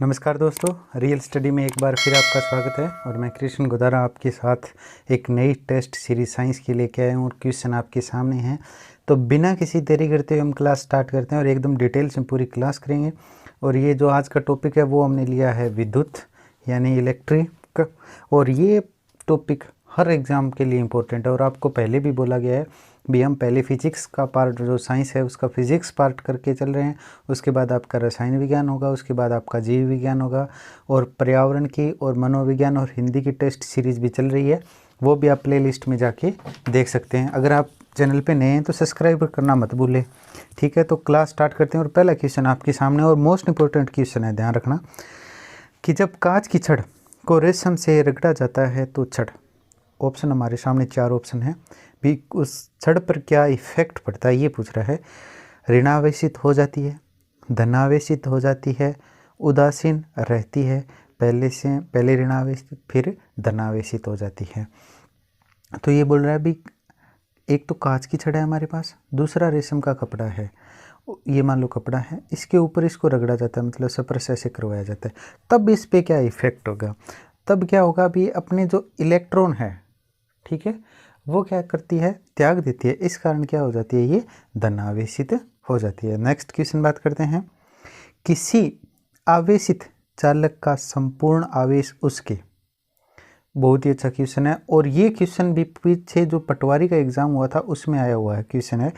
नमस्कार दोस्तों, real study में एक बार फिर आपका स्वागत है। और मैं कृष्ण गोदारा आपके साथ एक नई टेस्ट सीरीज साइंस की लेके आया हूँ और क्वेश्चन आपके सामने हैं। तो बिना किसी देरी करते हुए हम क्लास स्टार्ट करते हैं और एकदम डिटेल से पूरी क्लास करेंगे। और ये जो आज का टॉपिक है वो हमने लिया है विद्युत यानी इलेक्ट्रिक। और ये टॉपिक हर एग्ज़ाम के लिए इम्पोर्टेंट है और आपको पहले भी बोला गया है भी हम पहले फिजिक्स का पार्ट जो साइंस है उसका फिजिक्स पार्ट करके चल रहे हैं। उसके बाद आपका रसायन विज्ञान होगा, उसके बाद आपका जीव विज्ञान होगा और पर्यावरण की और मनोविज्ञान और हिंदी की टेस्ट सीरीज़ भी चल रही है। वो भी आप प्लेलिस्ट में जाके देख सकते हैं। अगर आप चैनल पे नए हैं तो सब्सक्राइब करना मत भूलें, ठीक है। तो क्लास स्टार्ट करते हैं और पहला क्वेश्चन आपके सामने और मोस्ट इंपॉर्टेंट क्वेश्चन है, ध्यान रखना कि जब कांच की छड़ को रेशम से रगड़ा जाता है तो छड़, ऑप्शन हमारे सामने 4 ऑप्शन है भी, उस छड़ पर क्या इफेक्ट पड़ता है ये पूछ रहा है। ऋणावेशित हो जाती है, धनावेशित हो जाती है, उदासीन रहती है, पहले ऋणावेशित फिर धनावेशित हो जाती है। तो ये बोल रहा है भी एक तो कांच की छड़ है हमारे पास, दूसरा रेशम का कपड़ा है, ये मान लो कपड़ा है, इसके ऊपर इसको रगड़ा जाता है, मतलब स्पर्श ऐसे करवाया जाता है, तब इस पे क्या इफेक्ट होगा। तब क्या होगा भी अपने जो इलेक्ट्रॉन है, ठीक है, वो क्या करती है, त्याग देती है। इस कारण क्या हो जाती है, ये धनावेशित हो जाती है। नेक्स्ट क्वेश्चन बात करते हैं। किसी आवेशित चालक का संपूर्ण आवेश उसके, बहुत ही अच्छा क्वेश्चन है और ये क्वेश्चन भी पीछे जो पटवारी का एग्जाम हुआ था उसमें आया हुआ है क्वेश्चन है।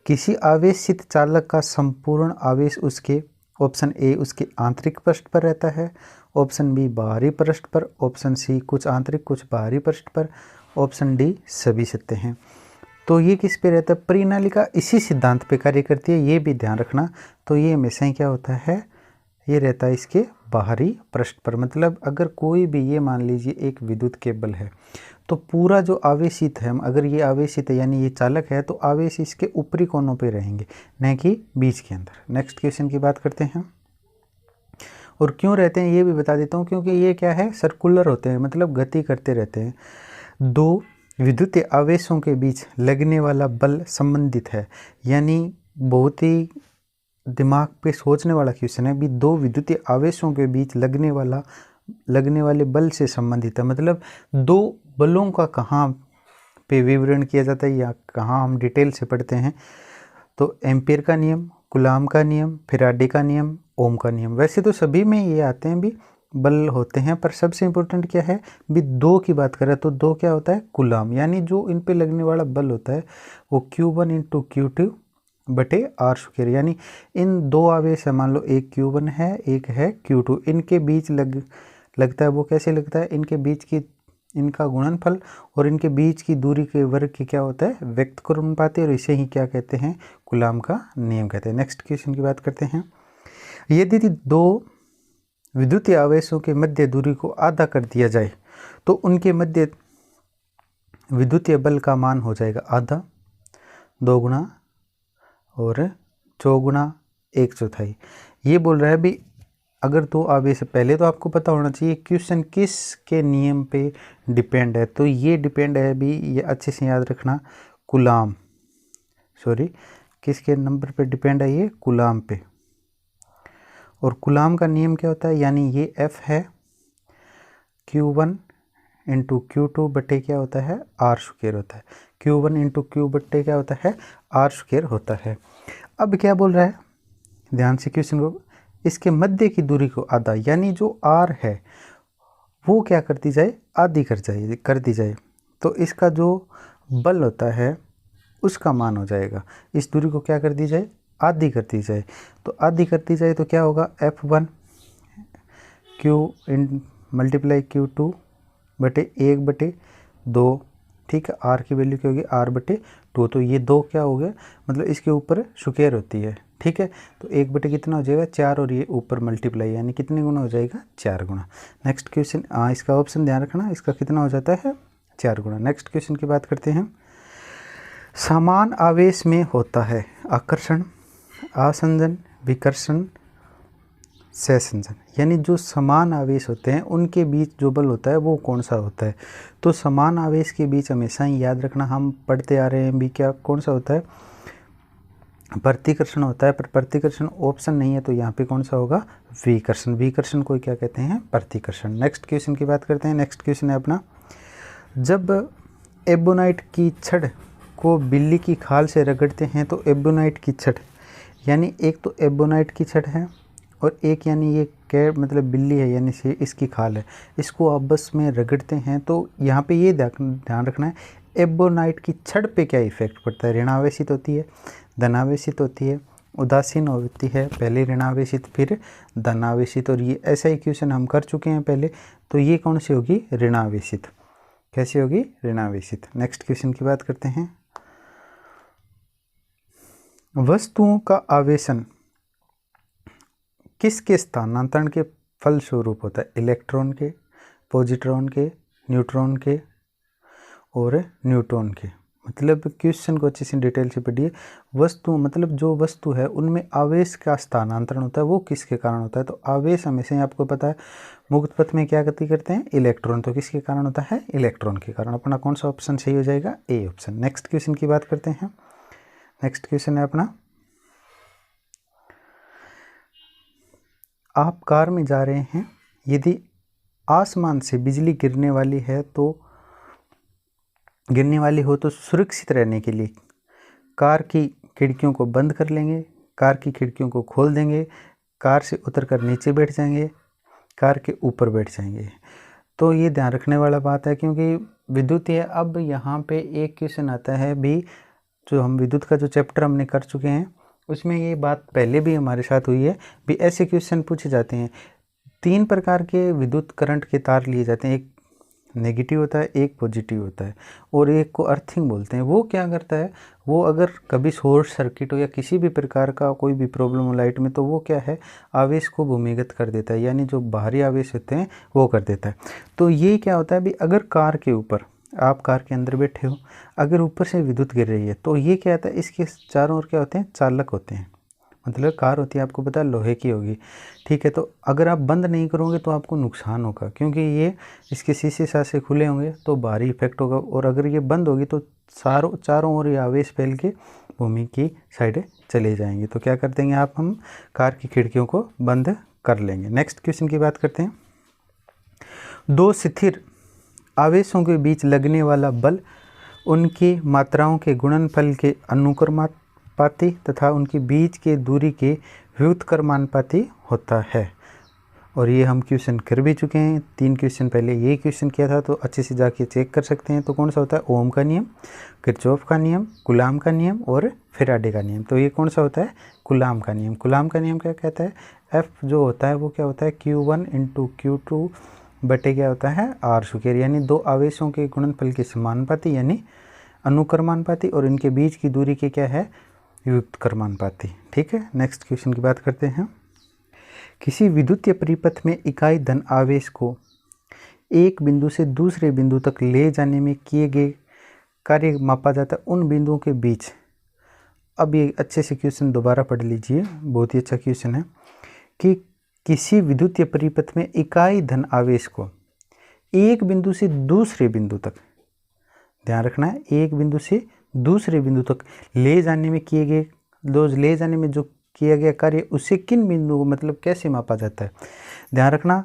किसी आवेशित चालक का संपूर्ण आवेश उसके, ऑप्शन ए उसके आंतरिक पृष्ठ पर रहता है, ऑप्शन बी बाहरी पृष्ठ पर, ऑप्शन सी कुछ आंतरिक कुछ बाहरी पृष्ठ पर, ऑप्शन डी सभी सत्य हैं। तो ये किस पे रहता है, परिनालिका इसी सिद्धांत पे कार्य करती है, ये भी ध्यान रखना। तो ये हमेशा ही क्या होता है, ये रहता है इसके बाहरी पृष्ठ पर। मतलब अगर कोई भी, ये मान लीजिए एक विद्युत केबल है तो पूरा जो आवेशित है, अगर ये आवेशित है यानी ये चालक है तो आवेश इसके ऊपरी कोनों पे रहेंगे, न कि बीच के अंदर। नेक्स्ट क्वेश्चन की बात करते हैं। और क्यों रहते हैं ये भी बता देता हूँ, क्योंकि ये क्या है, सर्कुलर होते हैं, मतलब गति करते रहते हैं। दो विद्युत आवेशों के बीच लगने वाला बल संबंधित है, यानी बहुत ही दिमाग पे सोचने वाला क्वेश्चन है भी दो विद्युत आवेशों के बीच लगने वाले बल से संबंधित है। मतलब दो बलों का कहाँ पे विवरण किया जाता है या कहाँ हम डिटेल से पढ़ते हैं। तो एम्पीयर का नियम, कूलाम का नियम, फैराडे का नियम, ओम का नियम। वैसे तो सभी में ये आते हैं भी बल होते हैं, पर सबसे इम्पोर्टेंट क्या है भी दो की बात करें तो दो क्या होता है, कूलाम, यानी जो इन पे लगने वाला बल होता है वो Q1 × Q2 बटे R स्क्वायर। यानी इन दो आवेश है, मान लो एक Q1 है एक है Q2, इनके बीच लगता है, वो कैसे लगता है, इनके बीच की इनका गुणनफल और इनके बीच की दूरी के वर्ग की क्या होता है, व्यक्त अनुपात, और इसे ही क्या कहते हैं, कूलाम का नियम कहते हैं। नेक्स्ट क्वेश्चन की बात करते हैं। यदि दो विद्युत आवेशों के मध्य दूरी को आधा कर दिया जाए तो उनके मध्य विद्युतीय बल का मान हो जाएगा आधा, 2 गुना और 4 गुना 1/4। ये बोल रहा है भी अगर दो आवेश, पहले तो आपको पता होना चाहिए क्वेश्चन किस के नियम पे डिपेंड है। तो ये डिपेंड है भी, ये अच्छे से याद रखना, कूलाम, सॉरी किसके नंबर पे डिपेंड है, ये कूलाम पे। और कूलाम का नियम क्या होता है, यानी ये F है, Q1 × Q2 बटे क्या होता है, R स्क्वायर होता है। Q1 × Q बटे क्या होता है, R स्क्वायर होता है। अब क्या बोल रहा है, ध्यान से क्वेश्चन को, इसके मध्य की दूरी को आधा, यानी जो R है वो क्या कर दी जाए, आधी कर दी जाए, तो इसका जो बल होता है उसका मान हो जाएगा। इस दूरी को क्या कर दी जाए, आधी कर दी जाए। तो आधी कर दी जाए तो क्या होगा, F1 Q × Q2 बटे 1/2, ठीक है। R की वैल्यू क्या होगी, R/2। तो ये 2 क्या हो गया, मतलब इसके ऊपर स्क्वायर होती है, ठीक है। तो 1 कितना हो जाएगा, 4, और ये ऊपर मल्टीप्लाई, यानी कितने गुना हो जाएगा, 4 गुना। नेक्स्ट क्वेश्चन, इसका ऑप्शन ध्यान रखना, इसका कितना हो जाता है, 4 गुना। नेक्स्ट क्वेश्चन की बात करते हैं। समान आवेश में होता है आकर्षण, आसंजन, विकर्षण, सहसंजन, यानी जो समान आवेश होते हैं उनके बीच जो बल होता है वो कौन सा होता है। तो समान आवेश के बीच हमेशा ही याद रखना, हम पढ़ते आ रहे हैं भी क्या, कौन सा होता है, प्रतिकर्षण होता है, पर प्रतिकर्षण ऑप्शन नहीं है, तो यहाँ पे कौन सा होगा, विकर्षण। विकर्षण को क्या कहते हैं, प्रतिकर्षण। नेक्स्ट क्वेश्चन की बात करते हैं। नेक्स्ट क्वेश्चन है अपना, जब एबोनाइट की छड़ को बिल्ली की खाल से रगड़ते हैं तो एबोनाइट की छड़, यानी एक तो एबोनाइट की छड़ है और एक यानी ये कैट मतलब बिल्ली है, यानी से इसकी खाल है, इसको आपस में रगड़ते हैं, तो यहाँ पे ये ध्यान रखना है एबोनाइट की छड़ पे क्या इफेक्ट पड़ता है। ऋणावेशित होती है, धनावेशित होती है, उदासीन होती है, पहले ऋणावेशित फिर धनावेशित, और ये ऐसा ही क्वेश्चन हम कर चुके हैं पहले, तो ये कौन सी होगी, ऋणावेशित। कैसी होगी, ऋणावेशित। नेक्स्ट क्वेश्चन की बात करते हैं। वस्तुओं का आवेशन किसके स्थानांतरण के फलस्वरूप होता है, इलेक्ट्रॉन के, पॉजिट्रॉन के, न्यूट्रॉन के और न्यूट्रॉन के। मतलब क्वेश्चन को अच्छे से डिटेल से पढ़िए। वस्तु मतलब जो वस्तु है उनमें आवेश का स्थानांतरण होता है, वो किसके कारण होता है, तो आवेश हमेशा ही आपको पता है मुक्त पथ में क्या गति करते हैं, इलेक्ट्रॉन, तो किसके कारण होता है, इलेक्ट्रॉन के कारण। अपना कौन सा ऑप्शन सही हो जाएगा, ए ऑप्शन। नेक्स्ट क्वेश्चन की बात करते हैं। नेक्स्ट क्वेश्चन है अपना, आप कार में जा रहे हैं, यदि आसमान से बिजली गिरने वाली हो तो सुरक्षित रहने के लिए कार की खिड़कियों को बंद कर लेंगे, कार की खिड़कियों को खोल देंगे, कार से उतरकर नीचे बैठ जाएंगे, कार के ऊपर बैठ जाएंगे। तो ये ध्यान रखने वाला बात है, क्योंकि विद्युत है। अब यहाँ पे एक क्वेश्चन आता है भी, जो हम विद्युत का जो चैप्टर हमने कर चुके हैं उसमें ये बात पहले भी हमारे साथ हुई है भी, ऐसे क्वेश्चन पूछे जाते हैं। 3 प्रकार के विद्युत करंट के तार लिए जाते हैं, एक नेगेटिव होता है, एक पॉजिटिव होता है और एक को अर्थिंग बोलते हैं। वो क्या करता है, वो अगर कभी शॉर्ट सर्किट हो या किसी भी प्रकार का कोई भी प्रॉब्लम हो लाइट में, तो वो क्या है, आवेश को भूमिगत कर देता है, यानी जो बाहरी आवेश होते हैं वो कर देता है। तो ये क्या होता है भी, अगर कार के ऊपर, आप कार के अंदर बैठे हो, अगर ऊपर से विद्युत गिर रही है, तो ये क्या होता है, इसके चारों ओर क्या होते हैं, चालक होते हैं। मतलब कार होती है, आपको पता है लोहे की होगी, ठीक है। तो अगर आप बंद नहीं करोगे तो आपको नुकसान होगा, क्योंकि ये इसके शीशे साशे खुले होंगे तो भारी इफेक्ट होगा, और अगर ये बंद होगी तो चारों ओर ये आवेश फैल के भूमि की साइड चले जाएंगे। तो क्या कर देंगे आप, हम कार की खिड़कियों को बंद कर लेंगे। नेक्स्ट क्वेश्चन की बात करते हैं। 2 स्थिर आवेशों के बीच लगने वाला बल उनकी मात्राओं के गुणनफल के अनुक्रमानुपाती तथा उनके बीच के दूरी के व्युत्क्रमानुपाती होता है। और ये हम क्वेश्चन कर भी चुके हैं, 3 क्वेश्चन पहले ये क्वेश्चन किया था, तो अच्छे से जाके चेक कर सकते हैं। तो कौन सा होता है, ओम का नियम, किरचॉफ का नियम, कूलाम का नियम और फैराडे का नियम। तो ये कौन सा होता है, कूलाम का नियम। कूलाम का नियम क्या कहता है, F जो होता है वो क्या होता है, Q1 × Q2 बटे क्या होता है, R स्क्वायर, यानी 2 आवेशों के गुणनफल के समानुपाती यानी अनुक्रमानुपाती, और इनके बीच की दूरी के क्या है, व्युत्क्रमानुपाती। ठीक है। नेक्स्ट क्वेश्चन की बात करते हैं। किसी विद्युतीय परिपथ में इकाई धन आवेश को एक बिंदु से दूसरे बिंदु तक ले जाने में किए गए कार्य मापा जाता है उन बिंदुओं के बीच। अब ये अच्छे से क्वेश्चन दोबारा पढ़ लीजिए, बहुत ही अच्छा क्वेश्चन है कि किसी विद्युतीय परिपथ में इकाई धन आवेश को एक बिंदु से दूसरे बिंदु तक, ध्यान रखना है, एक बिंदु से दूसरे बिंदु तक ले जाने में किए गए, ले जाने में जो किया गया कार्य उसे किन बिंदु को मतलब कैसे मापा जाता है। ध्यान रखना,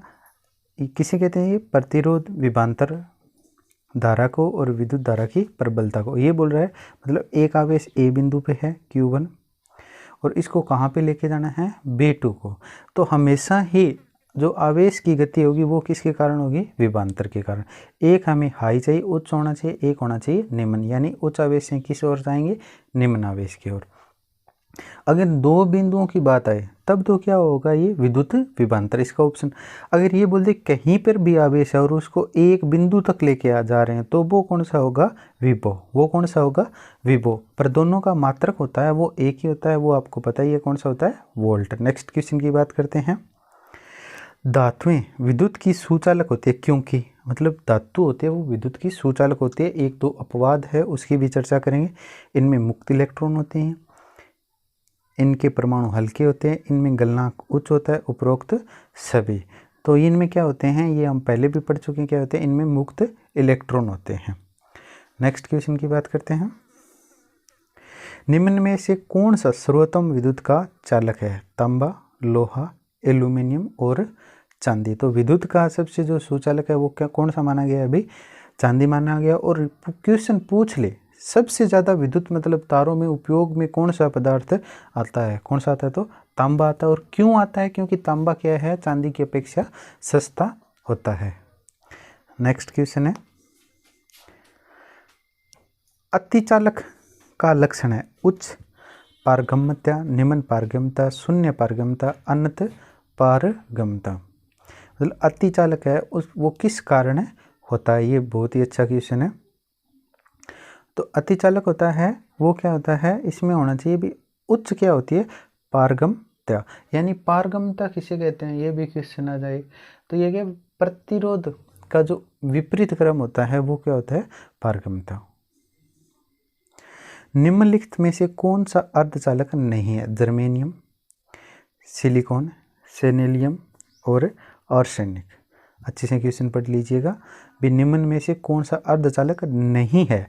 किसे कहते हैं, ये प्रतिरोध विभवांतर धारा को और विद्युत धारा की प्रबलता को। ये बोल रहा है मतलब एक आवेश ए बिंदु पे है Q1 और इसको कहाँ पे लेके जाना है, B2 को। तो हमेशा ही जो आवेश की गति होगी वो किसके कारण होगी, विभवांतर के कारण। एक हमें हाई चाहिए, उच्च होना चाहिए, एक होना चाहिए निम्न, यानी उच्च आवेश से किस ओर जाएंगे, निम्न आवेश की ओर। अगर 2 बिंदुओं की बात आए तब तो क्या होगा, ये विद्युत विभवांतर, इसका ऑप्शन। अगर ये बोल दे कहीं पर भी आवेश है और उसको एक बिंदु तक लेके जा रहे हैं तो वो कौन सा होगा, विभव। वो कौन सा होगा, विभव। पर दोनों का मात्रक होता है वो एक ही होता है, वो आपको पता ही है कौन सा होता है, वोल्ट। नेक्स्ट क्वेश्चन की बात करते हैं। धातुएं विद्युत की सुचालक होती है, क्योंकि मतलब धातु होते हैं वो विद्युत की सुचालक होती है। 1-2 अपवाद है उसकी भी चर्चा करेंगे। इनमें मुक्त इलेक्ट्रॉन होते हैं, इनके परमाणु हल्के होते हैं, इनमें गलनांक उच्च होता है, उपरोक्त सभी। तो इनमें क्या होते हैं, ये हम पहले भी पढ़ चुके हैं, क्या होते हैं, इनमें मुक्त इलेक्ट्रॉन होते हैं। नेक्स्ट क्वेश्चन की बात करते हैं। निम्न में से कौन सा सर्वोत्तम विद्युत का चालक है? तांबा, लोहा, एल्यूमिनियम और चांदी। तो विद्युत का सबसे जो सुचालक है वो क्या कौन सा माना गया? अभी चांदी माना गया। और क्वेश्चन पूछ ले सबसे ज़्यादा विद्युत मतलब तारों में उपयोग में कौन सा पदार्थ आता है? कौन सा आता है? तो तांबा आता है। और क्यों आता है? क्योंकि तांबा क्या है, चांदी की अपेक्षा सस्ता होता है। नेक्स्ट क्वेश्चन है, अतिचालक का लक्षण है उच्च पारगम्यता, निम्न पारगम्यता, शून्य पारगम्यता, अनंत पारगम्यता। मतलब अतिचालक है उस वो किस कारण होता है? ये बहुत ही अच्छा क्वेश्चन है। तो अतिचालक होता है वो क्या होता है, इसमें होना चाहिए भी उच्च क्या होती है? पारगम्यता। यानी पारगम्यता किसे कहते हैं, ये भी क्वेश्चन आ जाए। तो ये क्या, प्रतिरोध का जो विपरीत क्रम होता है वो क्या होता है? पारगम्यता। निम्नलिखित में से कौन सा अर्धचालक नहीं है? जर्मेनियम, सिलिकॉन, सेनेलियम और आर्सेनिक। अच्छे से क्वेश्चन पढ़ लीजिएगा। भी निम्न में से कौन सा अर्धचालक नहीं है?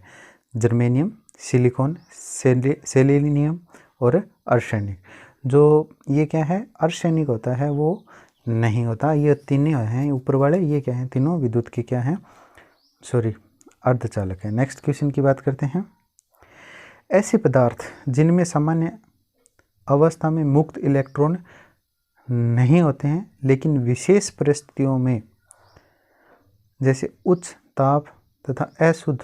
जर्मेनियम, सिलिकॉन, सेलेनियम और आर्सेनिक। जो ये क्या है, आर्सेनिक होता है वो नहीं होता। ये तीनों हैं ऊपर वाले, ये क्या हैं? तीनों विद्युत के क्या हैं? अर्धचालक है। नेक्स्ट क्वेश्चन की बात करते हैं। ऐसे पदार्थ जिनमें सामान्य अवस्था में मुक्त इलेक्ट्रॉन नहीं होते हैं लेकिन विशेष परिस्थितियों में जैसे उच्च ताप तथा अशुद्ध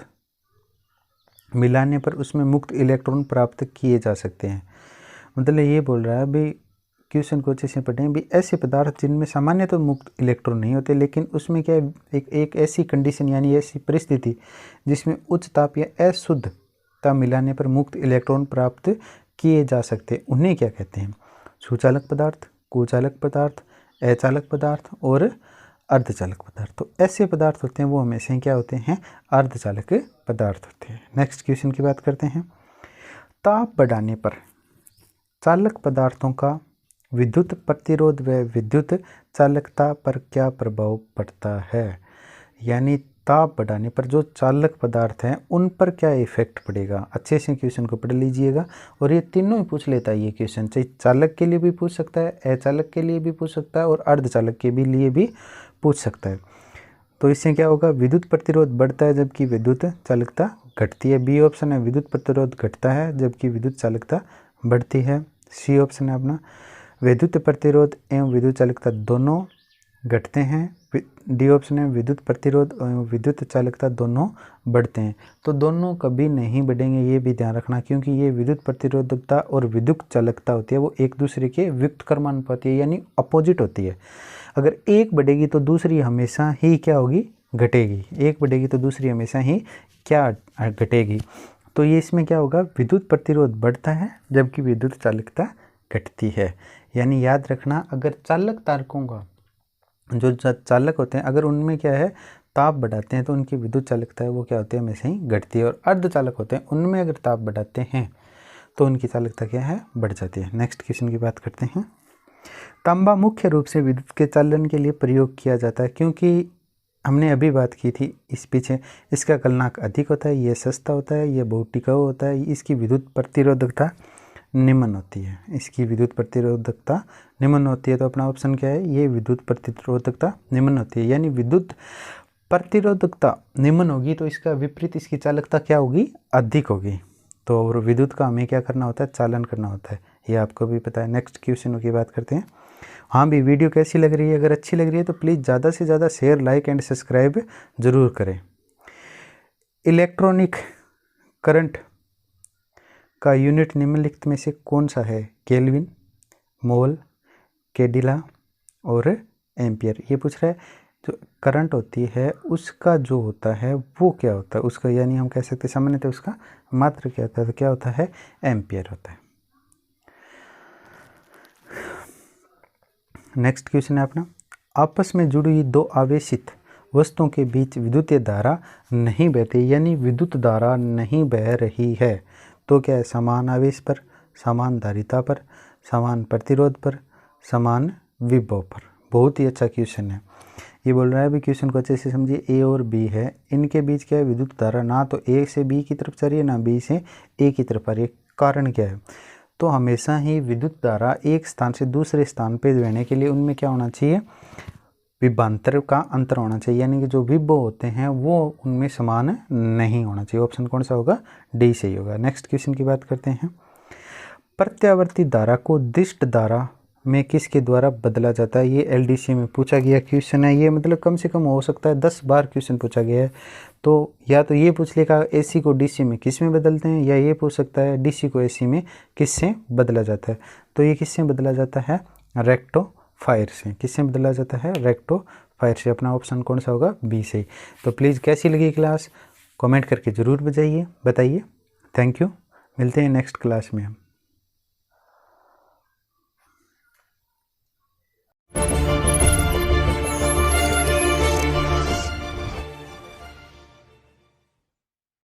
मिलाने पर उसमें मुक्त इलेक्ट्रॉन प्राप्त किए जा सकते हैं। मतलब ये बोल रहा है भाई, क्वेश्चन को अच्छे से पढ़ें भी, ऐसे पदार्थ जिनमें सामान्य तो मुक्त इलेक्ट्रॉन नहीं होते लेकिन उसमें क्या है, एक ऐसी कंडीशन यानी ऐसी परिस्थिति जिसमें उच्च ताप या अशुद्धता मिलाने पर मुक्त इलेक्ट्रॉन प्राप्त किए जा सकते, उन्हें क्या कहते हैं? सुचालक पदार्थ, कुचालक पदार्थ, अचालक पदार्थ और अर्धचालक पदार्थ। तो ऐसे पदार्थ होते हैं वो हमेशा क्या होते हैं? अर्धचालक पदार्थ होते हैं। नेक्स्ट क्वेश्चन की बात करते हैं। ताप बढ़ाने पर चालक पदार्थों का विद्युत प्रतिरोध व विद्युत चालकता पर क्या प्रभाव पड़ता है? यानी ताप बढ़ाने पर जो चालक पदार्थ हैं उन पर क्या इफेक्ट पड़ेगा? अच्छे से क्वेश्चन को पढ़ लीजिएगा। और ये तीनों ही पूछ लेता है ये क्वेश्चन, चाहे चालक के लिए भी पूछ सकता है, अचालक के लिए भी पूछ सकता है और अर्धचालक के भी लिए भी पूछ सकता है। तो इससे क्या होगा? विद्युत प्रतिरोध बढ़ता है जबकि विद्युत चालकता घटती है। बी ऑप्शन है विद्युत प्रतिरोध घटता है जबकि विद्युत चालकता बढ़ती है। सी ऑप्शन है अपना विद्युत प्रतिरोध एवं विद्युत चालकता दोनों घटते हैं। डी ऑप्शन है विद्युत प्रतिरोध एवं विद्युत चालकता दोनों बढ़ते हैं। तो दोनों कभी नहीं बढ़ेंगे, ये भी ध्यान रखना, क्योंकि ये विद्युत प्रतिरोधकता और विद्युत चालकता होती है वो एक दूसरे के व्युत्क्रमानुपाती कर्मानुपाती है यानी अपोजिट होती है। अगर एक बढ़ेगी तो दूसरी हमेशा ही क्या होगी? घटेगी। एक बढ़ेगी तो दूसरी हमेशा ही क्या घटेगी। तो ये इसमें क्या होगा? विद्युत प्रतिरोध बढ़ता है जबकि विद्युत चालकता घटती है। यानी याद रखना, अगर चालक तारकों का जो चालक होते हैं अगर उनमें क्या है ताप बढ़ाते हैं तो उनकी विद्युत चालकता है वो क्या होती है? हमेशा ही घटती है। और अर्धचालक होते हैं उनमें अगर ताप बढ़ाते हैं तो उनकी चालकता क्या है? बढ़ जाती है। नेक्स्ट क्वेश्चन की बात करते हैं। तांबा मुख्य रूप से विद्युत के चालन के लिए प्रयोग किया जाता है क्योंकि हमने अभी बात की थी इस पीछे, इसका गलनांक अधिक होता है, ये सस्ता होता है, ये बहुत टिकाऊ होता है, इसकी विद्युत प्रतिरोधकता निम्न होती है। इसकी विद्युत प्रतिरोधकता निम्न होती है। तो अपना ऑप्शन क्या है? ये विद्युत प्रतिरोधकता निम्न होती है। यानी विद्युत प्रतिरोधकता निम्न होगी तो इसका विपरीत इसकी चालकता क्या होगी? अधिक होगी। तो और विद्युत का हमें क्या करना होता है? चालन करना होता है, ये आपको भी पता है। नेक्स्ट क्वेश्चन की बात करते हैं। हाँ भी, वीडियो कैसी लग रही है? अगर अच्छी लग रही है तो प्लीज़ ज़्यादा से ज़्यादा शेयर, लाइक एंड सब्सक्राइब ज़रूर करें। इलेक्ट्रॉनिक करंट का यूनिट निम्नलिखित में से कौन सा है? केल्विन, मोल, कैडिला और एम्पियर। ये पूछ रहा है जो करंट होती है उसका जो होता है वो क्या होता है? उसका यानी हम कह सकते हैं सामान्यतः उसका मात्र क्या होता है? तो क्या होता है? एम्पियर होता है। नेक्स्ट क्वेश्चन है अपना, आपस में जुड़ी दो आवेशित वस्तुओं के बीच विद्युतीय धारा नहीं बहती यानी विद्युत धारा नहीं बह रही है तो क्या है? समान आवेश पर, समान धारिता पर, समान प्रतिरोध पर, समान विभव पर। बहुत ही अच्छा क्वेश्चन है। ये बोल रहा है भी क्वेश्चन को अच्छे से समझिए। ए और बी है, इनके बीच क्या है? विद्युत धारा ना तो ए से बी की तरफ जा रही है ना बी से ए की तरफ आ रही है। कारण क्या है? तो हमेशा ही विद्युत धारा एक स्थान से दूसरे स्थान पे देने के लिए उनमें क्या होना चाहिए? विभवांतर का अंतर होना चाहिए, यानी कि जो विभव होते हैं वो उनमें समान नहीं होना चाहिए। ऑप्शन कौन सा होगा? डी सही होगा। नेक्स्ट क्वेश्चन की बात करते हैं। प्रत्यावर्ती धारा को दिष्ट धारा में किसके द्वारा बदला जाता है? ये एलडीसी में पूछा गया क्वेश्चन है। ये मतलब कम से कम हो सकता है 10 बार क्वेश्चन पूछा गया है। तो या तो ये पूछ लेगा एसी को डीसी में किस में बदलते हैं, या ये पूछ सकता है डीसी को एसी में किससे बदला जाता है। तो ये किससे बदला जाता है? रेक्टिफायर से। किससे बदला जाता है? रेक्टिफायर से। अपना ऑप्शन कौन सा होगा? बी से। तो प्लीज़ कैसी लगी क्लास कमेंट करके ज़रूर बताइए। Thank you. मिलते हैं नेक्स्ट क्लास में हम।